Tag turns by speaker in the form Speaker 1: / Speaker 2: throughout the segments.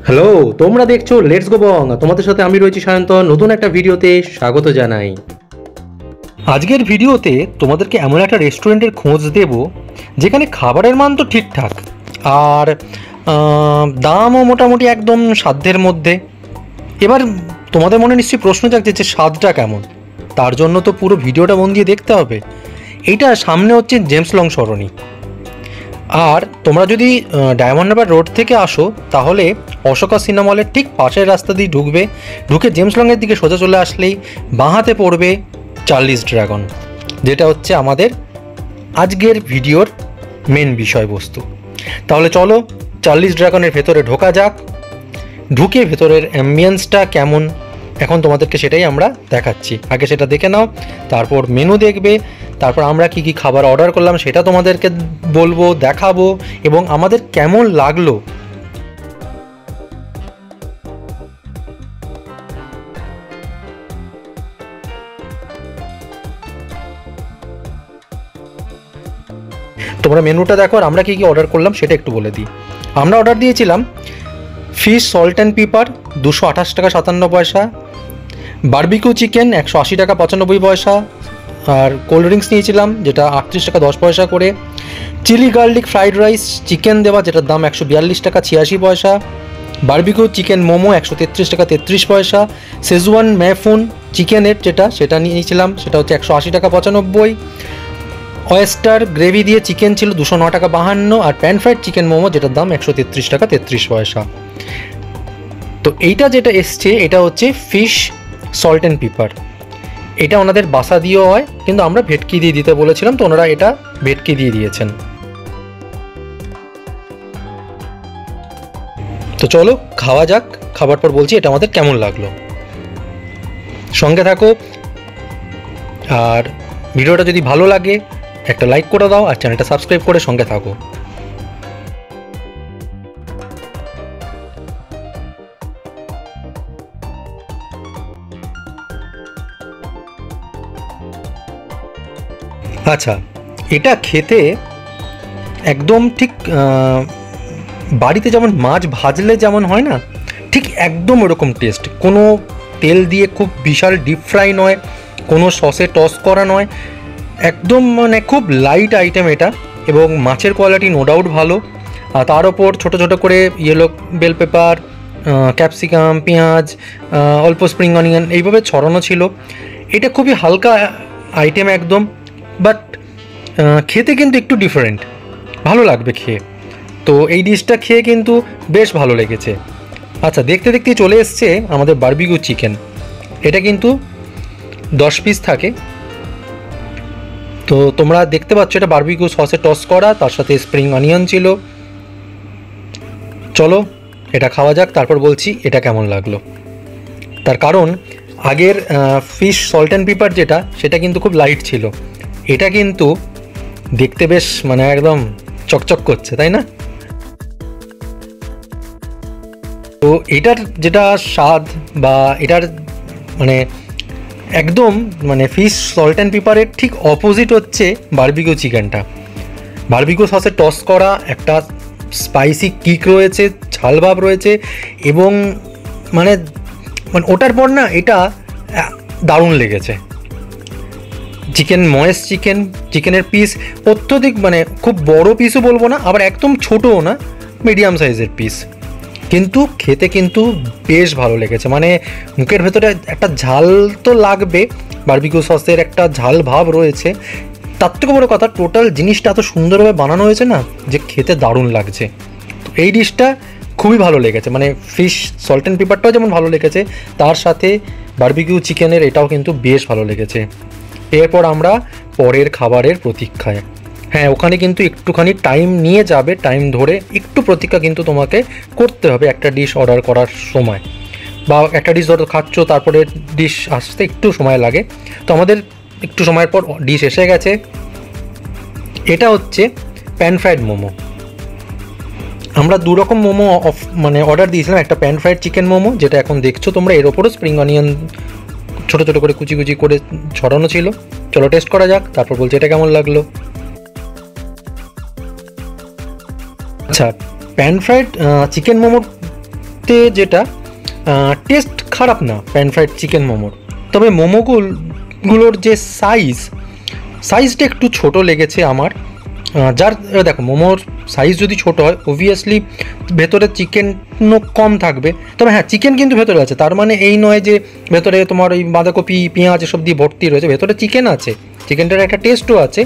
Speaker 1: Hello, তোমরা দেখছো let's go বং। তোমাদের সাথে আমি রয়েছি সায়ন্তন। নতুন একটা ভিডিওতে স্বাগত জানাই। আজকের ভিডিওতে তোমাদেরকে এমন একটা রেস্টুরেন্টের খোঁজ দেব যেখানে খাবারের মান তো ঠিকঠাক আর দামও মোটামুটি একদম সাধ্যের মধ্যে। এবার তোমাদের মনে নিশ্চয়ই প্রশ্ন জাগছে যে স্বাদটা কেমন। তার জন্য তো পুরো ভিডিওটা মন দিয়ে দেখতে হবে। এইটা সামনে হচ্ছে জেমস লং সরণি। আর তোমরা যদি ডায়মন্ড হারবার রোড থেকে আসো তাহলে অশোকা সিনেমা হলের ঠিক পাশের রাস্তা দিয়ে ঢুকে জেমস লংয়ের দিকে সোজা চলে আসলেই বাঁ হাতে পড়বে চার্লিস ড্রাগন, যেটা হচ্ছে আমাদের আজকের ভিডিওর মেন বিষয়বস্তু। তাহলে চলো চার্লিস ড্রাগনের ভেতরে ঢোকা যাক। ঢুকে ভেতরের অ্যাম্বিয়েন্সটা কেমন এখন তোমাদেরকে সেটাই আমরা দেখাচ্ছি। আগে সেটা দেখে নাও, তারপর মেনু দেখবে, তারপর আমরা কি কি খাবার অর্ডার করলাম সেটা তোমাদেরকে বলবো, দেখাবো এবং আমাদের কেমন লাগলো। তোমরা মেনুটা দেখো আর আমরা কি কি অর্ডার করলাম সেটা একটু বলে দিই। আমরা অর্ডার দিয়েছিলাম ফিশ সল্ট অ্যান্ড পেপার 228 টাকা 57 পয়সা, বারবিকিউ চিকেন 180 টাকা 95 পয়সা, আর কোল্ড ড্রিঙ্কস নিয়েছিলাম যেটা 38 টাকা 10 পয়সা করে, chilli garlic fried rice chicken দেওয়া যেটার দাম 142 টাকা 86 পয়সা, বারবিকিউ চিকেন মোমো 133 টাকা 33 পয়সা, শেজওয়ান ম্যাফুন চিকেনের সেটা নিয়েছিলাম সেটা হচ্ছে 180 টাকা 95, ওয়েস্টার গ্রেভি দিয়ে চিকেন ছিল 209 টাকা 52, আর প্যান ফ্রাইড চিকেন মোমো যেটার দাম 133 টাকা 33 পয়সা। তো এইটা যেটা এসছে এটা হচ্ছে ফিশ সল্ট অ্যান্ড পেপার। এটা ওনাদের বাসা দিয়েও হয়, কিন্তু আমরা ভেটকি দিয়ে দিতে বলেছিলাম তো ওনারা এটা ভেটকি দিয়ে দিয়েছেন। তো চলো খাওয়া যাক, খাবার পর বলছি এটা আমাদের কেমন লাগলো। সঙ্গে থাকো, আর ভিডিওটা যদি ভালো লাগে একটা লাইক করে দাও আর চ্যানেলটা সাবস্ক্রাইব করে সঙ্গে থাকো। আচ্ছা, এটা খেতে একদম ঠিক বাড়িতে যেমন মাছ ভাজলে যেমন হয় না, ঠিক একদম ওরকম টেস্ট। কোনো তেল দিয়ে খুব বিশাল ডিপ ফ্রাই নয়, কোনো সসে টস করা নয়, একদম মানে খুব লাইট আইটেম এটা। এবং মাছের কোয়ালিটি নো ডাউট ভালো। আর তার ওপর ছোটো ছোটো করে ইয়েলো বেল পেপার, ক্যাপসিকাম, পেঁয়াজ, অল্প স্প্রিং অনিয়ন এইভাবে ছড়ানো ছিল। এটা খুবই হালকা আইটেম একদম, বাট খেতে কিন্তু একটু ডিফারেন্ট, ভালো লাগবে খেয়ে। তো এই ডিশটা খেয়ে কিন্তু বেশ ভালো লেগেছে। আচ্ছা, দেখতে দেখতে চলে এসছে আমাদের বারবিকিউ চিকেন। এটা কিন্তু 10 পিস থাকে। তো তোমরা দেখতে পাচ্ছ এটা বারবিকিউ সসে টস করা, তার সাথে স্প্রিং অনিয়ন ছিল। চলো এটা খাওয়া যাক, তারপর বলছি এটা কেমন লাগলো। তার কারণ আগের ফিশ সল্ট অ্যান্ড পেপার সেটা কিন্তু খুব লাইট ছিল, এটা কিন্তু দেখতে বেশ মানে একদম চকচক করছে, তাই না? তো এটার যেটা স্বাদ বা এটার মানে একদম মানে ফিশ সল্ট অ্যান্ড পেপারের ঠিক অপোজিট হচ্ছে বারবিকিউ চিকেনটা। বারবিকিউ সসে টস করা, একটা স্পাইসি কিক রয়েছে, ঝাল ভাব রয়েছে, এবং মানে ওটার পর না এটা দারুণ লেগেছে। চিকেন ময়েস চিকেনের পিস অত্যধিক, মানে খুব বড় পিসও বলবো না, আবার একদম ছোটও না, মিডিয়াম সাইজের পিস, কিন্তু খেতে কিন্তু বেশ ভালো লেগেছে। মানে মুখের ভেতরে একটা ঝাল তো লাগবে, বারবিকিউ সসের একটা ঝাল ভাব রয়েছে। তার থেকে বড় কথা, টোটাল জিনিসটা এত সুন্দরভাবে বানানো হয়েছে না যে খেতে দারুণ লাগছে। তো এই ডিশটা খুবই ভালো লেগেছে, মানে ফিশ সল্ট অ্যান্ড পেপারটাও যেমন ভালো লেগেছে, তার সাথে বারবিকিউ চিকেনের এটাও কিন্তু বেশ ভালো লেগেছে। এরপর আমরা পরের খাবারের প্রতীক্ষায়। হ্যাঁ, ওখানে কিন্তু একটুখানি টাইম নিয়ে যাবে, টাইম ধরে একটু প্রতীক্ষা কিন্তু তোমাকে করতে হবে একটা ডিশ অর্ডার করার সময়, বা একটা ডিশ ধরো খাচ্ছ তারপরে ডিশ আসতে একটু সময় লাগে। তো আমাদের একটু সময়ের পর ডিশ এসে গেছে। এটা হচ্ছে প্যান ফ্রাইড মোমো। আমরা দু রকম মোমো মানে অর্ডার দিয়েছিলাম, একটা প্যান ফ্রাইড চিকেন মোমো যেটা এখন দেখছো তোমরা, এর ওপরও স্প্রিং অনিয়ন ছোটো ছোটো করে কুচি কুচি করে ছড়ানো ছিল। চলো টেস্ট করা যাক, তারপর বলছি এটা কেমন লাগলো। আচ্ছা, প্যান ফ্রাইড চিকেন মোমোর মতে যেটা টেস্ট খারাপ না প্যান ফ্রাইড চিকেন মোমোর, তবে মোমোগুলোর যে সাইজটা একটু ছোট লেগেছে আমার। যার দেখো মোমোর সাইজ যদি ছোট হয় অবভিয়াসলি ভেতরে চিকেনও কম থাকবে, তবে হ্যাঁ চিকেন কিন্তু ভেতরে আছে, তার মানে এই নয় যে ভেতরে তোমার ওই বাঁধাকপি পেঁয়াজ এসব দিয়ে ভর্তি রয়েছে, ভেতরে চিকেন আছে, চিকেনটার একটা টেস্টও আছে।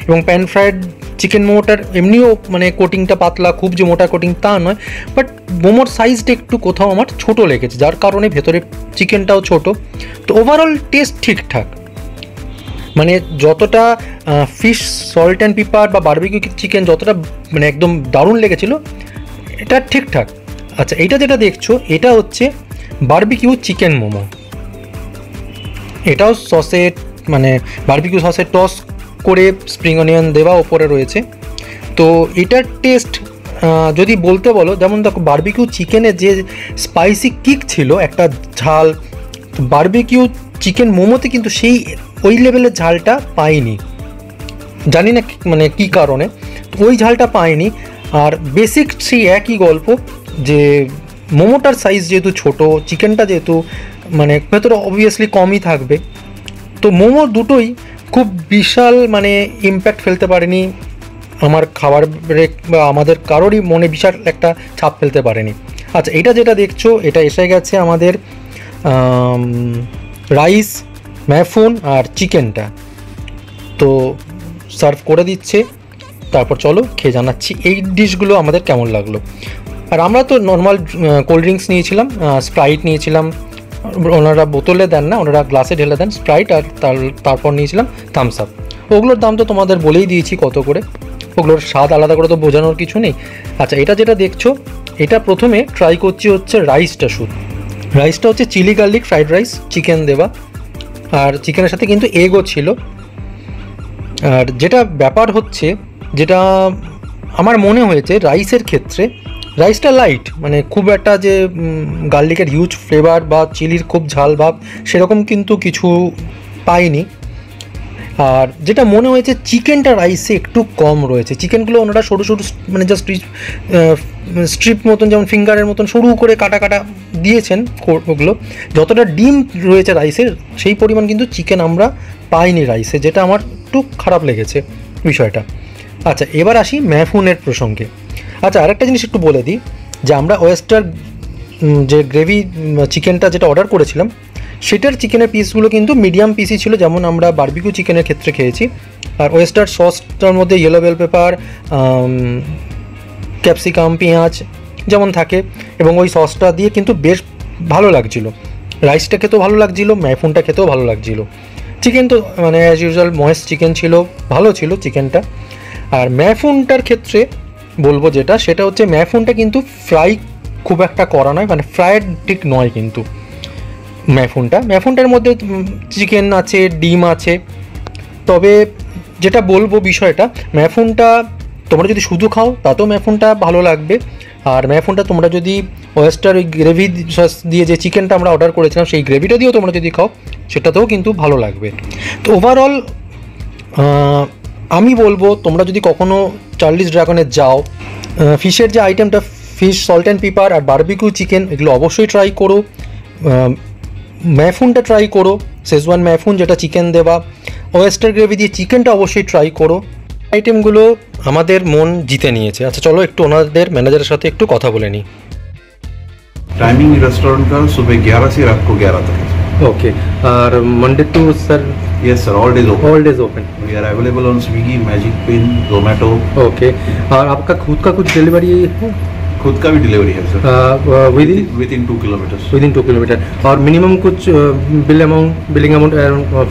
Speaker 1: এবং প্যান ফ্রাইড চিকেন মোমোটার এমনিও মানে কোটিংটা পাতলা, খুব যে মোটা কোটিং তা নয়, বাট মোমোর সাইজটা একটু কোথাও আমার ছোট লেগেছে, যার কারণে ভেতরে চিকেনটাও ছোট। তো ওভারঅল টেস্ট ঠিকঠাক, মানে যতটা ফিশ সল্ট অ্যান্ড পেপার বা বারবিকিউ চিকেন যতটা মানে একদম দারুণ লেগেছিল, এটা ঠিকঠাক। আচ্ছা, এইটা যেটা দেখছো এটা হচ্ছে বারবিকিউ চিকেন মোমো, এটাও সসে মানে বারবিকিউ সসে টস করে স্প্রিং অনিয়ন দেওয়া ওপরে রয়েছে। তো এটার টেস্ট যদি বলতে বলো, যেমন দেখো বারবিকিউ চিকেনে যে স্পাইসি কিক ছিল একটা ঝাল, বারবিকিউ চিকেন মোমোতে কিন্তু সেই ওই লেভেলের ঝালটা পাইনি, জানি না মানে কী কারণে ওই ঝালটা পাইনি। আর বেসিক সেই একই গল্প যে মোমোটার সাইজ যেহেতু ছোট, চিকেনটা যেহেতু মানে ভেতরে অবভিয়াসলি কমই থাকবে, তো মোমো দুটোই খুব বিশাল মানে ইম্প্যাক্ট ফেলতে পারেনি আমার খাবারের বা আমাদের কারোরই মনে বিশাল একটা ছাপ ফেলতে পারেনি। আচ্ছা, এটা যেটা দেখছো এটা এসে গেছে আমাদের রাইস, ম্যাফুন আর চিকেনটা, তো সার্ভ করে দিচ্ছে। তারপর চলো খেয়ে জানাচ্ছি এই ডিশগুলো আমাদের কেমন লাগলো। আর আমরা তো নর্মাল কোল্ড ড্রিঙ্কস নিয়েছিলাম, স্প্রাইট নিয়েছিলাম, ওনারা বোতলে দেন না, ওনারা গ্লাসে ঢেলে দেন স্প্রাইট, আর তারপর নিয়েছিলাম থামস আপ। ওগুলোর দাম তো তোমাদের বলেই দিয়েছি কত করে, ওগুলোর স্বাদ আলাদা করে তো বোঝানোর কিছু নেই। আচ্ছা, এটা যেটা দেখছো এটা প্রথমে ট্রাই করছি হচ্ছে রাইসটা। রাইসটা হচ্ছে chilli garlic fried rice, chicken দেওয়া, আর চিকেনের সাথে কিন্তু এগও ছিল। আর যেটা ব্যাপার হচ্ছে, যেটা আমার মনে হয়েছে রাইসের ক্ষেত্রে, রাইসটা লাইট, মানে খুব একটা যে গার্লিকের হিউজ ফ্লেভার বা চিলির খুব ঝাল ভাব সেরকম কিন্তু কিছু পাইনি। আর যেটা মনে হয়েছে চিকেনটা রাইসে একটু কম রয়েছে, চিকেনগুলো ওনারা সরু সরু মানে জাস্ট স্ট্রিপ মতন, যেমন ফিঙ্গারের মতন সরু করে কাটা কাটা দিয়েছেন, ওগুলো যতটা ডিম রয়েছে রাইসের সেই পরিমাণ কিন্তু চিকেন আমরা পাইনি রাইসে, যেটা আমার একটু খারাপ লেগেছে বিষয়টা। আচ্ছা, এবার আসি ম্যাফুনের প্রসঙ্গে। আচ্ছা, আরেকটা জিনিস একটু বলে দিই যে আমরা ওয়েস্টার যে গ্রেভি চিকেনটা যেটা অর্ডার করেছিলাম সেটার চিকেনের পিসগুলো কিন্তু মিডিয়াম পিসই ছিল, যেমন আমরা বারবিকিউ চিকেনের ক্ষেত্রে খেয়েছি। আর ওয়েস্টার সসটার মধ্যে ইয়েলো বেল পেপার, ক্যাপসিকাম, পেঁয়াজ যেমন থাকে, এবং ওই সসটা দিয়ে কিন্তু বেশ ভালো লাগছিলো। রাইসটা খেতেও ভালো লাগছিলো, ম্যাফুনটা খেতেও ভালো লাগছিলো। চিকেন তো মানে অ্যাজ ইউজুয়াল ময়েস্ট চিকেন ছিল, ভালো ছিল চিকেনটা। আর ম্যাফুনটার ক্ষেত্রে বলবো যেটা, সেটা হচ্ছে ম্যাফুনটা কিন্তু ফ্রাই খুব একটা করা নয়, মানে ফ্রাইড ঠিক নয় কিন্তু ম্যাফুনটার মধ্যে চিকেন আছে, ডিম আছে। তবে যেটা বলবো বিষয়টা, ম্যাফুনটা তোমরা যদি শুধু খাও তাতেও ম্যাফুনটা ভালো লাগবে, আর ম্যাফুনটা তোমরা যদি ওয়েস্টার ওই গ্রেভি সস দিয়ে যে চিকেনটা আমরা অর্ডার করেছিলাম সেই গ্রেভিটা দিয়েও তোমরা যদি খাও সেটাতেও কিন্তু ভালো লাগবে। তো ওভারঅল আমি বলবো তোমরা যদি কখনো চার্লিস ড্রাগনে যাও, ফিশের যে আইটেমটা ফিশ সল্ট অ্যান্ড পেপার আর বারবিকিউ চিকেন এগুলো অবশ্যই ট্রাই করো। ম্যাফুনটা ট্রাই করো, শেজওয়ান ম্যাফুন যেটা চিকেন দেওয়া, ওয়েস্টার গ্রেভি দিয়ে চিকেনটা অবশ্যই ট্রাই করো। আইটেমগুলো আমাদের মন জিতে নিয়েছে। আচ্ছা, চলো একটু ওনাদের ম্যানেজারের সাথে একটু কথা বলে নিই।
Speaker 2: टाइमिंग रेस्टोरेंट का सुबह 11 से रात को 11 तक है।
Speaker 1: ओके, और Monday too sir?
Speaker 2: Yes sir, all days open.
Speaker 1: All days open.
Speaker 2: We are available on Swiggy, magic pin, Zomato.
Speaker 1: Okay, और आपका खुद का कुछ डिलीवरी है?
Speaker 2: खुद का भी डिलीवरी है sir, with in 2 kilometre.
Speaker 1: With in 2 kilometre. और मिनिमम कुछ बिलिंग अमाउंट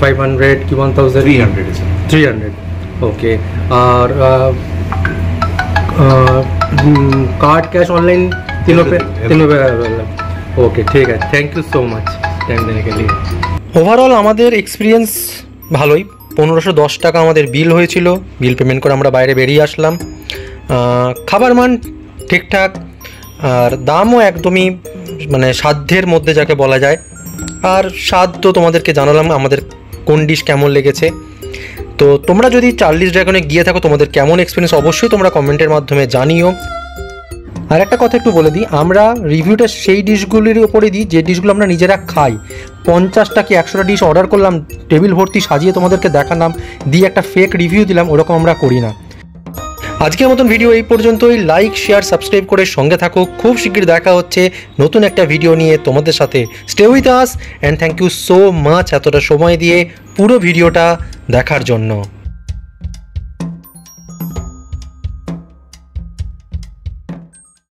Speaker 1: 500 की 1000?
Speaker 2: 300 है सर।
Speaker 1: 300। ओके, और कार्ड कैश ऑनलाइन तीनों पे अवेलेबल? ओके, ठीक है, thank you so much time देने के लिए। ওভারঅল আমাদের এক্সপিরিয়েন্স ভালোই। 1510 টাকা আমাদের বিল হয়েছিল, বিল পেমেন্ট করে আমরা বাইরে বেরিয়ে আসলাম। খাবার মান ঠিকঠাক, আর দামও একদমই মানে সাধ্যের মধ্যে যাকে বলা যায়। আর স্বাদ তো তোমাদেরকে জানালাম আমাদের কোন ডিশ কেমন লেগেছে। তো তোমরা যদি চার্লিস ড্রাগনে গিয়ে থাকো তোমাদের কেমন এক্সপিরিয়েন্স অবশ্যই তোমরা কমেন্টের মাধ্যমে জানিও। আর একটা কথা একটু বলে দিই, আমরা রিভিউটা সেই ডিশগুলির ওপরে দিই যে ডিশগুলো আমরা নিজেরা খাই। 50টা কি 100টা ডিশ অর্ডার করলাম, টেবিল ভর্তি সাজিয়ে তোমাদেরকে দেখালাম, দিয়ে একটা ফেক রিভিউ দিলাম, ওরকম আমরা করি না। আজকের মতন ভিডিও এই পর্যন্তই। লাইক, শেয়ার, সাবস্ক্রাইব করে সঙ্গে থাকো। খুব শীঘ্র দেখা হচ্ছে নতুন একটা ভিডিও নিয়ে তোমাদের সাথে। Stay with us and thank you so much এতটা সময় দিয়ে পুরো ভিডিওটা দেখার জন্য।